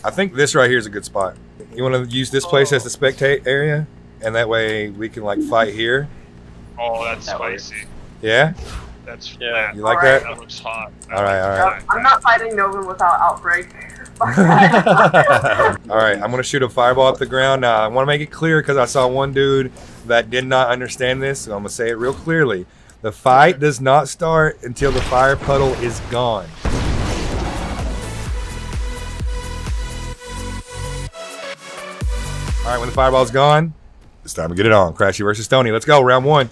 I think this right here is a good spot. You want to use this place as the spectate area, and that way we can like fight here. Oh, that's spicy. Yeah. Yeah. You like that? That looks hot. All right. I'm not fighting Nova without Outbreak. All right, I'm gonna shoot a fireball up the ground. Now I want to make it clear because I saw one dude that did not understand this, so I'm gonna say it real clearly. The fight does not start until the fire puddle is gone. All right, when the fireball's gone, it's time to get it on. Crashy versus Stony. Let's go, round 1.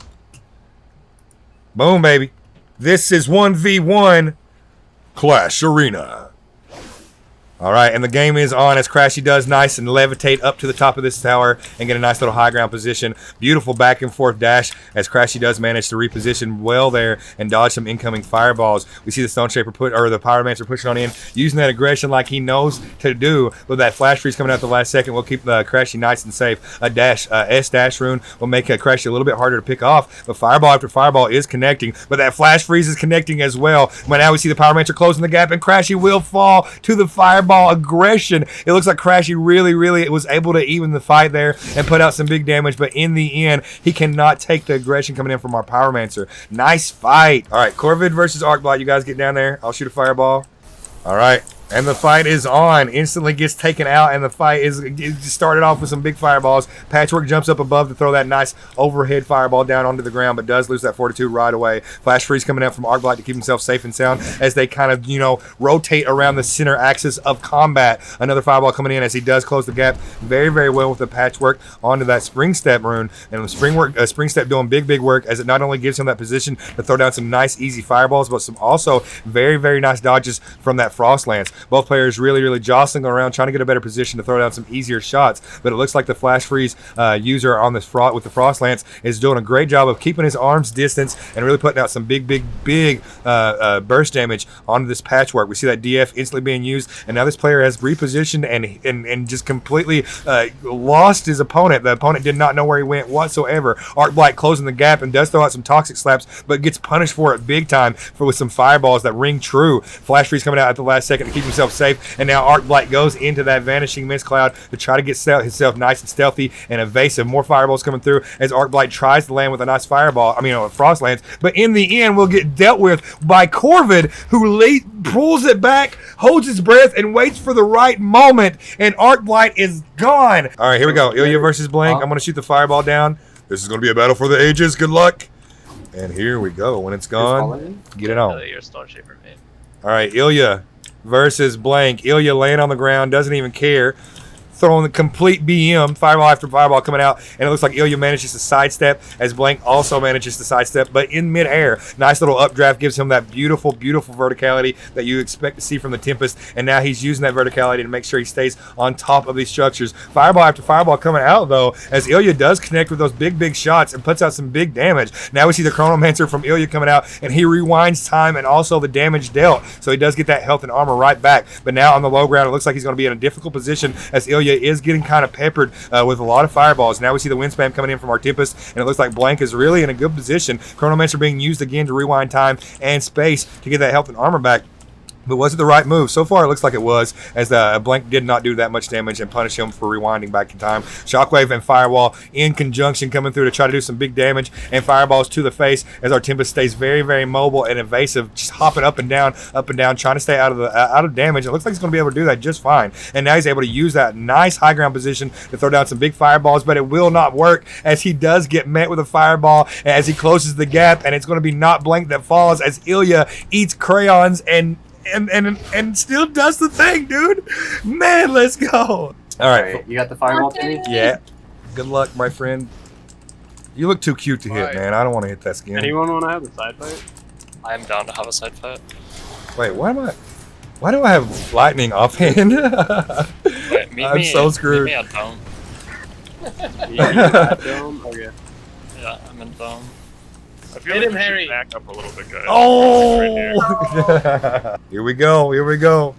Boom, baby. This is 1v1 Clash Arena. All right, and the game is on as Crashy does nice and levitate up to the top of this tower and get a nice little high ground position. Beautiful back and forth dash as Crashy does manage to reposition well there and dodge some incoming fireballs. We see the Stone Shaper the Pyromancer pushing on in, using that aggression like he knows to do. With that flash freeze coming out the last second, we'll keep Crashy nice and safe. A dash, S dash rune will make Crashy a little bit harder to pick off. But fireball after fireball is connecting, but that flash freeze is connecting as well. But now we see the Pyromancer closing the gap, and Crashy will fall to the fireball aggression. It looks like Crashy really was able to even the fight there and put out some big damage, but in the end, he cannot take the aggression coming in from our Pyromancer. Nice fight. All right, Corvid versus Arcblight. You guys get down there. I'll shoot a fireball. All right. And the fight is on. Instantly gets taken out, and the fight it started off with some big fireballs. Patchwork jumps up above to throw that nice overhead fireball down onto the ground, but does lose that fortitude right away. Flash freeze coming out from Arcblight to keep himself safe and sound as they kind of, rotate around the center axis of combat. Another fireball coming in as he does close the gap very well with the Patchwork onto that Spring Step rune. And the Spring Step doing big work as it not only gives him that position to throw down some nice easy fireballs, but some also very nice dodges from that Frost Lance. Both players really jostling around, trying to get a better position to throw down some easier shots. But it looks like the Flash Freeze user on this with the Frost Lance is doing a great job of keeping his arms distance and really putting out some big burst damage onto this Patchwork. We see that DF instantly being used, and now this player has repositioned and just completely lost his opponent. The opponent did not know where he went whatsoever. Arcblight closing the gap and does throw out some toxic slaps, but gets punished for it big time with some fireballs that ring true. Flash Freeze coming out at the last second to keep himself safe, and now Arcblight goes into that Vanishing Mist Cloud to try to get himself nice and stealthy and evasive. More fireballs coming through as Arcblight tries to land with a nice fireball, a Frost Lance, but in the end will get dealt with by Corvid, who pulls it back, holds his breath, and waits for the right moment, and Arcblight is gone. All right, here we go. Ilya versus Blank. I'm going to shoot the fireball down. This is going to be a battle for the ages. Good luck. And here we go. When it's gone, get it on. All right, Ilya versus Blank. Ilya laying on the ground, doesn't even care. Throwing the complete BM, fireball after fireball coming out, and it looks like Ilya manages to sidestep as Blank also manages to sidestep, but in midair. Nice little updraft gives him that beautiful verticality that you expect to see from the Tempest, and now he's using that verticality to make sure he stays on top of these structures. Fireball after fireball coming out, though, as Ilya does connect with those big shots and puts out some big damage. Now we see the Chronomancer from Ilya coming out, and he rewinds time and also the damage dealt, so he does get that health and armor right back. But now on the low ground, it looks like he's going to be in a difficult position as Ilya is getting kind of peppered with a lot of fireballs. Now we see the wind spam coming in from our Tempest, and it looks like Blank is really in a good position. Chronomancer being used again to rewind time and space to get that health and armor back. But was it the right move? So far, it looks like it was, as Blank did not do that much damage and punish him for rewinding back in time. Shockwave and Firewall in conjunction coming through to try to do some big damage, and fireballs to the face as our Tempest stays very mobile and evasive, just hopping up and down, trying to stay out of damage. It looks like he's going to be able to do that just fine. And now he's able to use that nice high ground position to throw down some big fireballs, but it will not work as he does get met with a fireball as he closes the gap, and it's going to be not Blank that falls as Ilya eats crayons and still does the thing, dude. Man, let's go. All right. You got the fireball for me? Yeah. Good luck, my friend. You look too cute to hit, man. I don't want to hit that skin. Anyone want to have a side fight? I am down to have a side fight. Wait, why do I have lightning offhand? Wait, I'm so screwed. Meet me at dome. You at dome? Okay. Yeah, I'm in dome. I feel like Harry. Back up a little bit, guys. Oh! Here we go.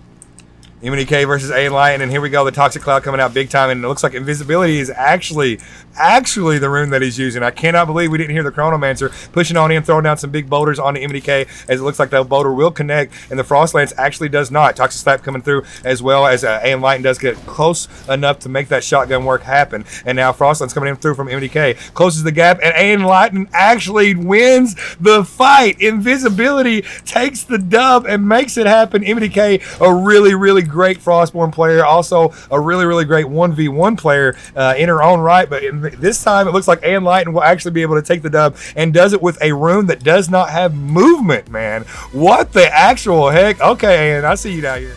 MDK versus A Light, and here we go. The Toxic Cloud coming out big time, and it looks like Invisibility is actually the rune that he's using. I cannot believe we didn't hear the Chronomancer pushing on in, throwing down some big boulders on the MDK, as it looks like that boulder will connect, and the Frost Lance actually does not. Toxic Slap coming through, as well as A Light does get close enough to make that shotgun work happen, and now Frost Lance coming in through from MDK, closes the gap, and A Light actually wins the fight. Invisibility takes the dub and makes it happen. MDK, a really great Frostborn player, also a really great 1v1 player in her own right, but this time it looks like Ann Lighten will actually be able to take the dub, and does it with a rune that does not have movement, man. What the actual heck? Okay, Ann, I see you down here.